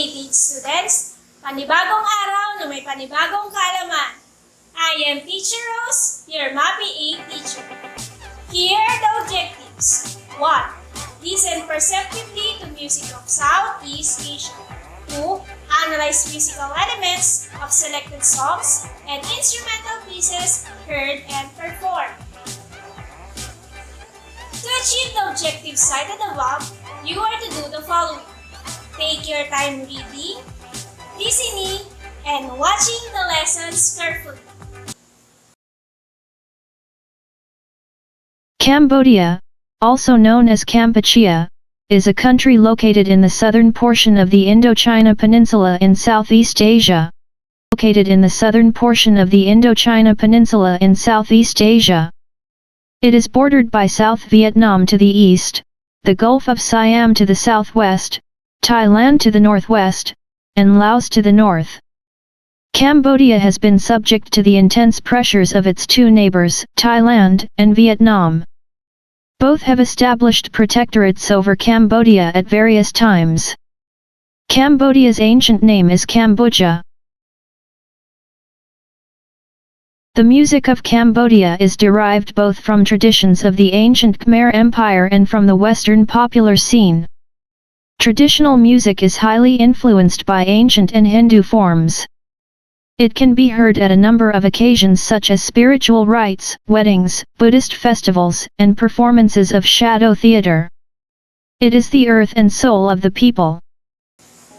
day students! Panibagong araw na may panibagong kaalaman. I am Teacher Rose, your MAPI 8 teacher. Here are the objectives. 1. Listen perceptively to music of Southeast Asia. 2. Analyze musical elements of selected songs and instrumental pieces heard and performed. To achieve the objectives cited above, you are to do the following. Take your time reading, listening, and watching the lessons carefully. Cambodia, also known as Kampuchea, is a country located in the southern portion of the Indochina Peninsula in Southeast Asia. Located in the southern portion of the Indochina Peninsula in Southeast Asia. It is bordered by South Vietnam to the east, the Gulf of Siam to the southwest, Thailand to the northwest, and Laos to the north. Cambodia has been subject to the intense pressures of its two neighbors, Thailand and Vietnam. Both have established protectorates over Cambodia at various times. Cambodia's ancient name is Kamboja. The music of Cambodia is derived both from traditions of the ancient Khmer Empire and from the Western popular scene. Traditional music is highly influenced by ancient and Hindu forms. It can be heard at a number of occasions such as spiritual rites, weddings, Buddhist festivals, and performances of shadow theater. It is the earth and soul of the people.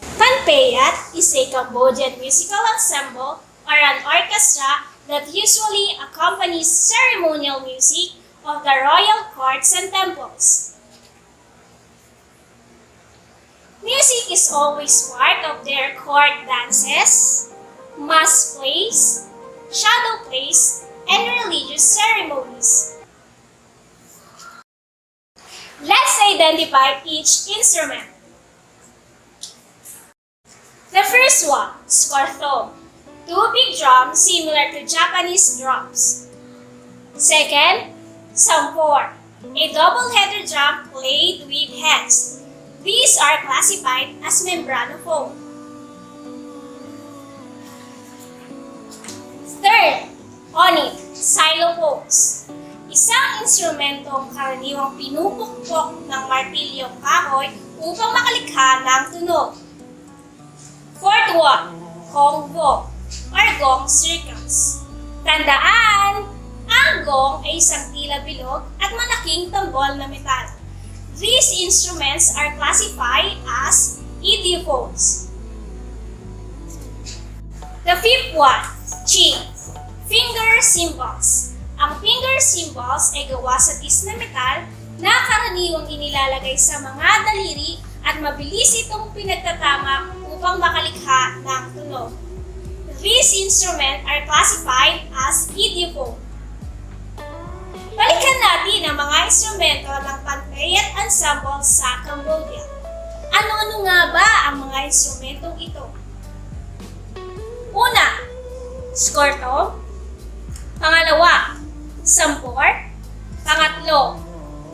Kanpeyat is a Cambodian musical ensemble or an orchestra that usually accompanies ceremonial music of the royal courts and temples. Music is always part of their court dances, mass plays, shadow plays, and religious ceremonies. Let's identify each instrument. The first one, skorthom, two big drums similar to Japanese drums. Second, sampor, a double-headed drum played with hands. These are classified as membranophone. Third, onit, xylophones. Isang instrumentong karaniwang pinupukpok ng martilyong kahoy upang makalikha ng tunog. Fourth one, gonggo, or gong circles. Tandaan, ang gong ay isang tila bilog at malaking tambol na metal. These instruments are classified as idiophones. The fifth one, ching, finger cymbals. Ang finger cymbals ay gawa sa tis na metal na karaniwang inilalagay sa mga daliri at mabilis itong pinagtatamak upang makalikha ng tunog. These instruments are classified as idiophone. Balikan natin ang mga instrumento ng Kanpeyat Ensemble sa Cambodia. Ano-ano nga ba ang mga instrumentong ito? Una, skorthom. Pangalawa, sampor. Pangatlo,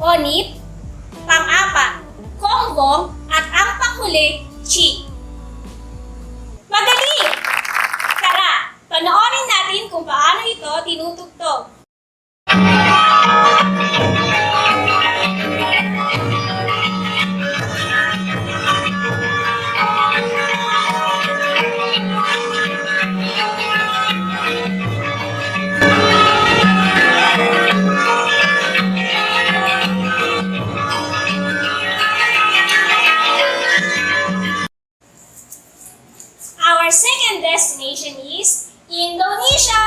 onit. Pang-apat, konggong. At ang panghuli, chi. Magaling! Tara, panoorin natin kung paano ito tinutugtog. Our second destination is Indonesia.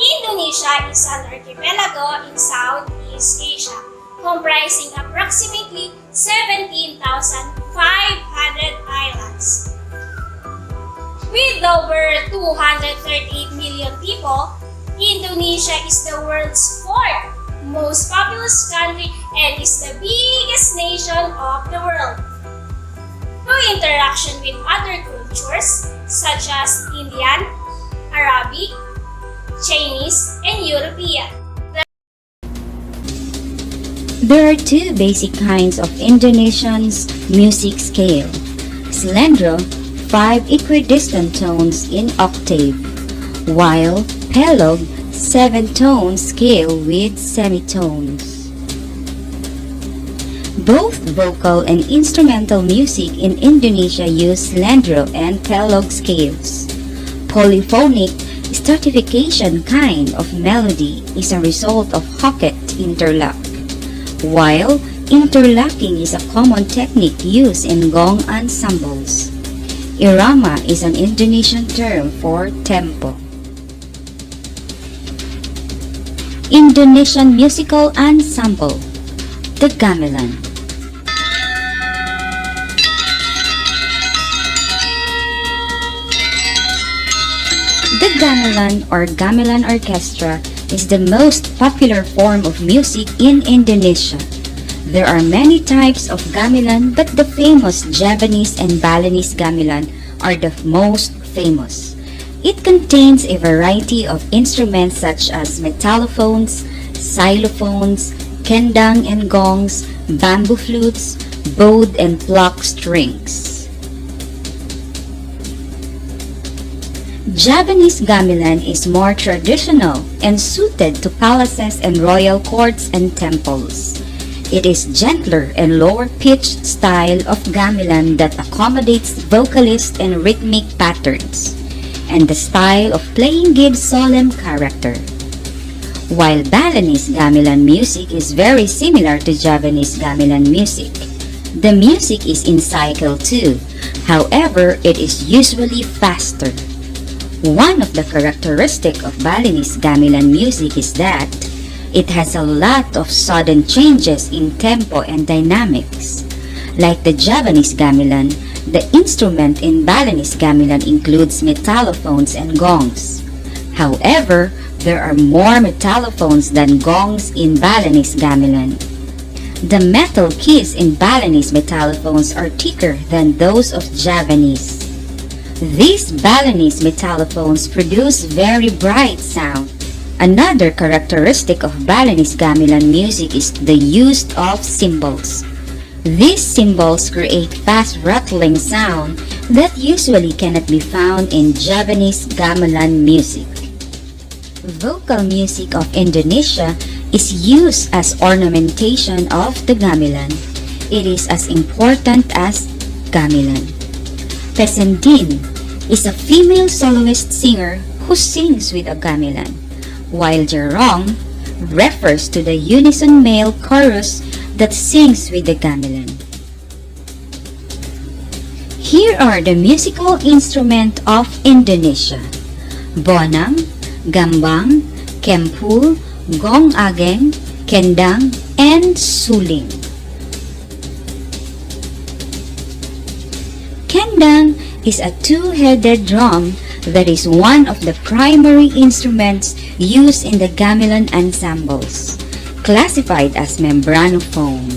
Indonesia is an archipelago in Southeast Asia, comprising approximately 17,500 islands. With over 238 million people, Indonesia is the world's fourth most populous country and is the biggest nation of the world. Through interaction with other cultures such as Indian, Arabic, Chinese, and European. There are two basic kinds of Indonesian music scale. Slendro, 5 equidistant tones in octave, while Pelog, 7-tone scale with semitones. Both vocal and instrumental music in Indonesia use Slendro and Pelog scales. Polyphonic stratification kind of melody is a result of Hocket interlock, while interlocking is a common technique used in gong ensembles. Irama is an Indonesian term for tempo. Indonesian musical ensemble, the Gamelan. The gamelan or gamelan orchestra is the most popular form of music in Indonesia. There are many types of gamelan, but the famous Javanese and Balinese gamelan are the most famous. It contains a variety of instruments such as metallophones, xylophones, kendang and gongs, bamboo flutes, bowed and pluck strings. Javanese gamelan is more traditional and suited to palaces and royal courts and temples. It is gentler and lower-pitched style of gamelan that accommodates vocalist and rhythmic patterns, and the style of playing gives solemn character. While Balinese gamelan music is very similar to Javanese gamelan music, the music is in cycle too. However, it is usually faster. One of the characteristics of Balinese gamelan music is that it has a lot of sudden changes in tempo and dynamics. Like the Javanese gamelan, the instrument in Balinese gamelan includes metallophones and gongs. However, there are more metallophones than gongs in Balinese gamelan. The metal keys in Balinese metallophones are thicker than those of Javanese. These Balinese metallophones produce very bright sound. Another characteristic of Balinese gamelan music is the use of cymbals. These cymbals create fast rattling sound that usually cannot be found in Javanese gamelan music. Vocal music of Indonesia is used as ornamentation of the gamelan. It is as important as gamelan. Pesendin is a female soloist singer who sings with a gamelan, while Jarong refers to the unison male chorus that sings with the gamelan. Here are the musical instruments of Indonesia: bonang, gambang, kempul, gong ageng, kendang, and suling. Kendang is a two-headed drum that is one of the primary instruments used in the gamelan ensembles, classified as membranophone.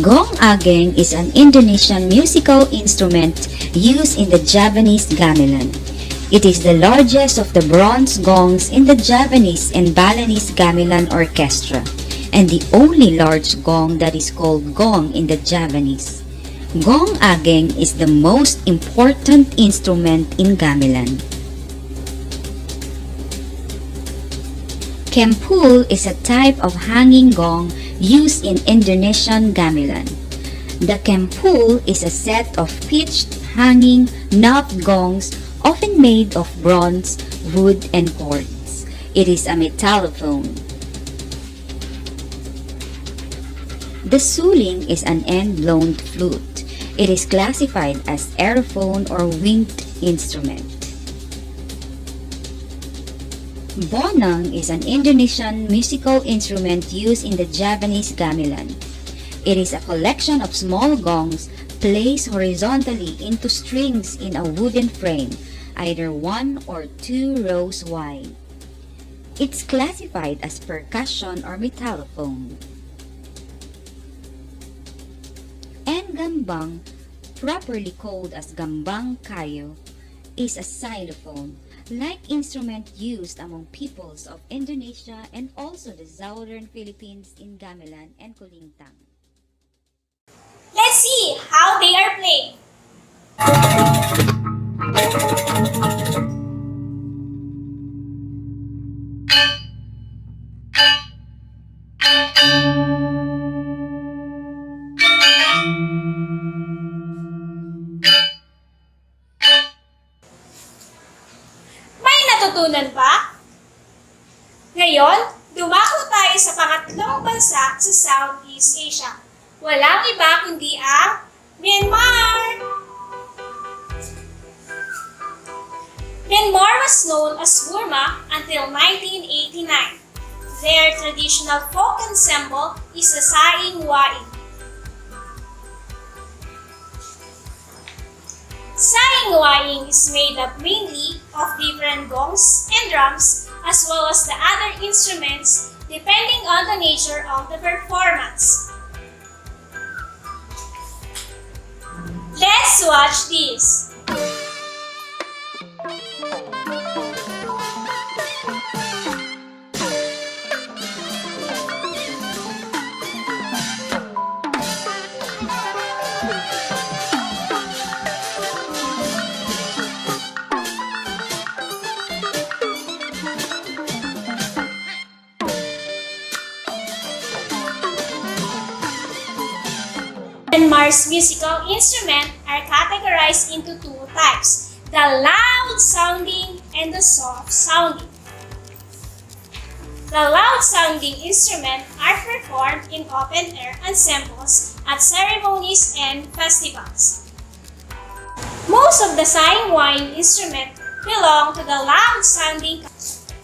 Gong ageng is an Indonesian musical instrument used in the Javanese gamelan. It is the largest of the bronze gongs in the Javanese and Balinese gamelan orchestra, and the only large gong that is called gong in the Javanese. Gong ageng is the most important instrument in gamelan. Kempul is a type of hanging gong used in Indonesian gamelan. The kempul is a set of pitched, hanging, knobbed gongs often made of bronze, wood, and cords. It is a metallophone. The suling is an end-blown flute. It is classified as aerophone or winged instrument. Bonang is an Indonesian musical instrument used in the Javanese gamelan. It is a collection of small gongs placed horizontally into strings in a wooden frame, either 1 or 2 rows wide. It's classified as percussion or metallophone. And gambang, properly called as gambang kayo, is a xylophone, like instrument used among peoples of Indonesia and also the southern Philippines in gamelan and kulintang. Let's see see how they are playing. May natutunan ba? Ngayon, dumako tayo sa pangatlong bansa sa Southeast Asia. Walang iba kundi ang Myanmar! Myanmar was known as Burma until 1989. Their traditional folk ensemble is the Saing Waing. Saing Waing is made up mainly of different gongs and drums as well as the other instruments depending on the nature of the performance. Let's watch this. Myanmar's musical instruments are categorized into two types, the loud-sounding and the soft-sounding. The loud-sounding instruments are performed in open-air ensembles at ceremonies and festivals. Most of the Saing Waing instruments belong to the loud-sounding.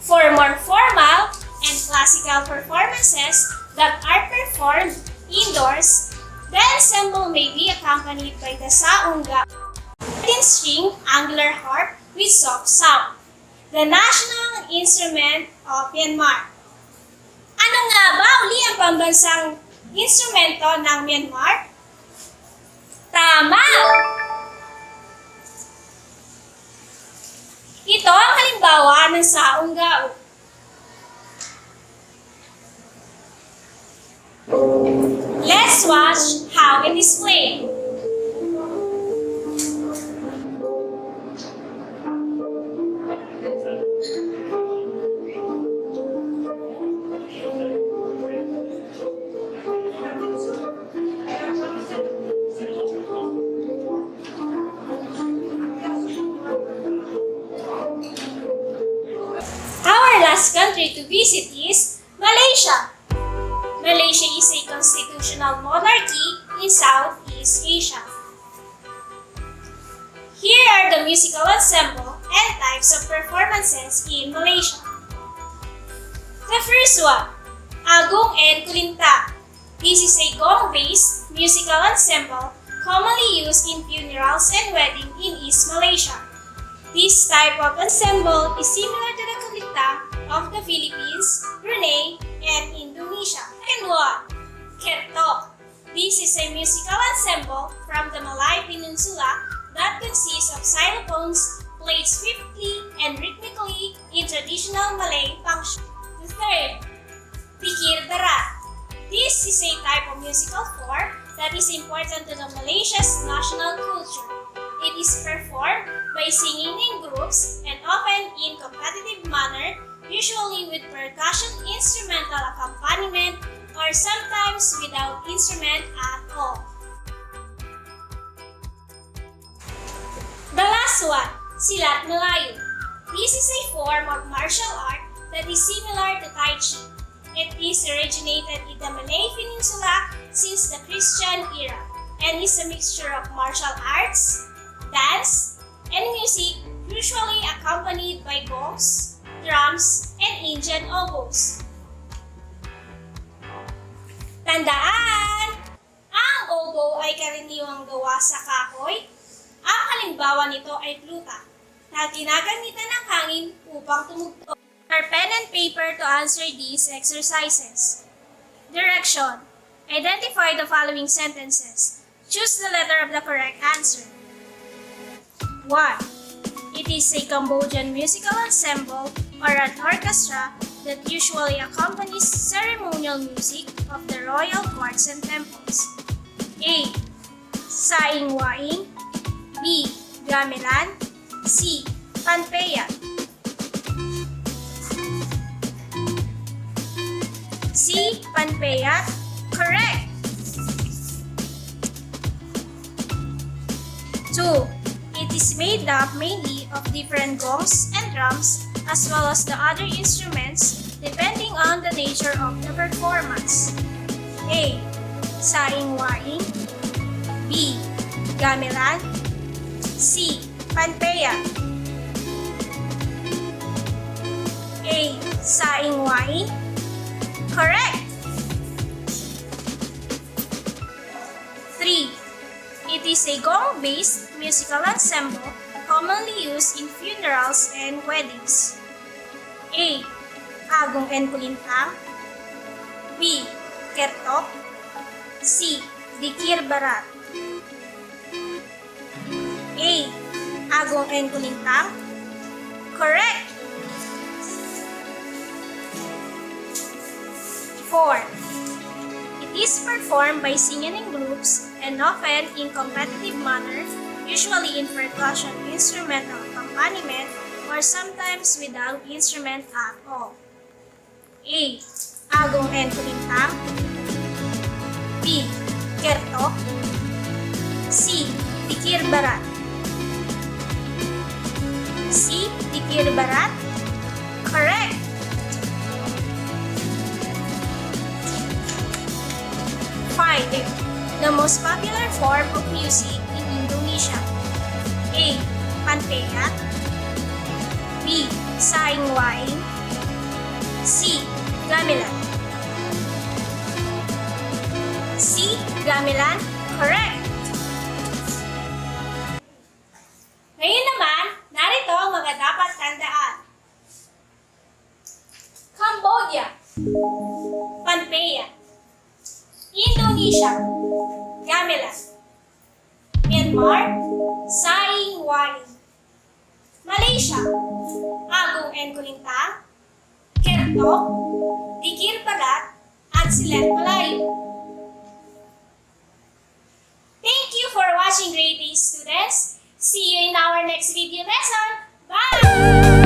For more formal and classical performances that are performed indoors, the ensemble may be accompanied by the saunga, 13-string angular harp with soft sound, the national instrument of Myanmar. Ano nga ba uli ang pambansang instrumento ng Myanmar? Tama! Ito ang halimbawa ng saunggao. Let's watch how it is played. Our last country to visit is Malaysia. Malaysia is a constitutional monarchy in Southeast Asia. Here are the musical ensemble and types of performances in Malaysia. The first one, Agong and Kulinta. This is a gong-based musical ensemble commonly used in funerals and weddings in East Malaysia. This type of ensemble is similar to the Kulinta of the Philippines, Brunei, and Indonesia. Second one, Kertok. This is a musical ensemble from the Malay Peninsula that consists of xylophones played swiftly and rhythmically in traditional Malay function. The third, Pikir Darat. This is a type of musical form that is important to the Malaysia's national culture. It is performed by singing in groups and often in competitive manner, usually with percussion instrumental accompaniment or sometimes without instrument at all. The last one, Silat Melayu. This is a form of martial art that is similar to Tai Chi. It is originated in the Malay Peninsula since the Christian era and is a mixture of martial arts, dance, and music, usually accompanied by gongs, drums, and Indian oboes. Tandaan! Ang oboe ay karaniwang gawa sa kahoy. Ang halimbawa nito ay pluta na ginagamitan ng hangin upang tumugtog. Our pen and paper to answer these exercises. Direction. Identify the following sentences. Choose the letter of the correct answer. 1. It is a Cambodian musical ensemble or an orchestra that usually accompanies ceremonial music of the royal courts and temples. A. Saing-waing. B. Gamelan. C. Panpeyat. C. Panpeyat. Correct. 2. It is made up mainly of different gongs and drums as well as the other instruments depending on the nature of the performance. A. Saing-waing. B. Gamelan. C. Panpeyat. A. Saing-waing. Correct. 3. It is a gong-based musical ensemble commonly used in funerals and weddings. A. Agong and Kulintang. B. Kertok. C. Dikir Barat. A. Agong and Kulintang. Correct. 4. It is performed by singing in groups and often in competitive manner, usually in percussion instrumental accompaniment or sometimes without instrument at all. A. Agong and Kulintang. B. Kertok. C. Dikir Barat. C. Dikir Barat. Correct. 5. The most popular form of music in Indonesia. A. Panpeyat. B. Saing-waing. C. Gamelan. C. Gamelan. Correct. Ngayon naman, narito ang mga dapat tandaan. Cambodia. Panpeyat. Indonesia. Gamelan. Myanmar. Saing-waing. Malaysia. Agong and Kulintang. Kertok. Dikir Barat. At Silat Malayo. Thank you for watching, grade A students. See you in our next video lesson. Bye!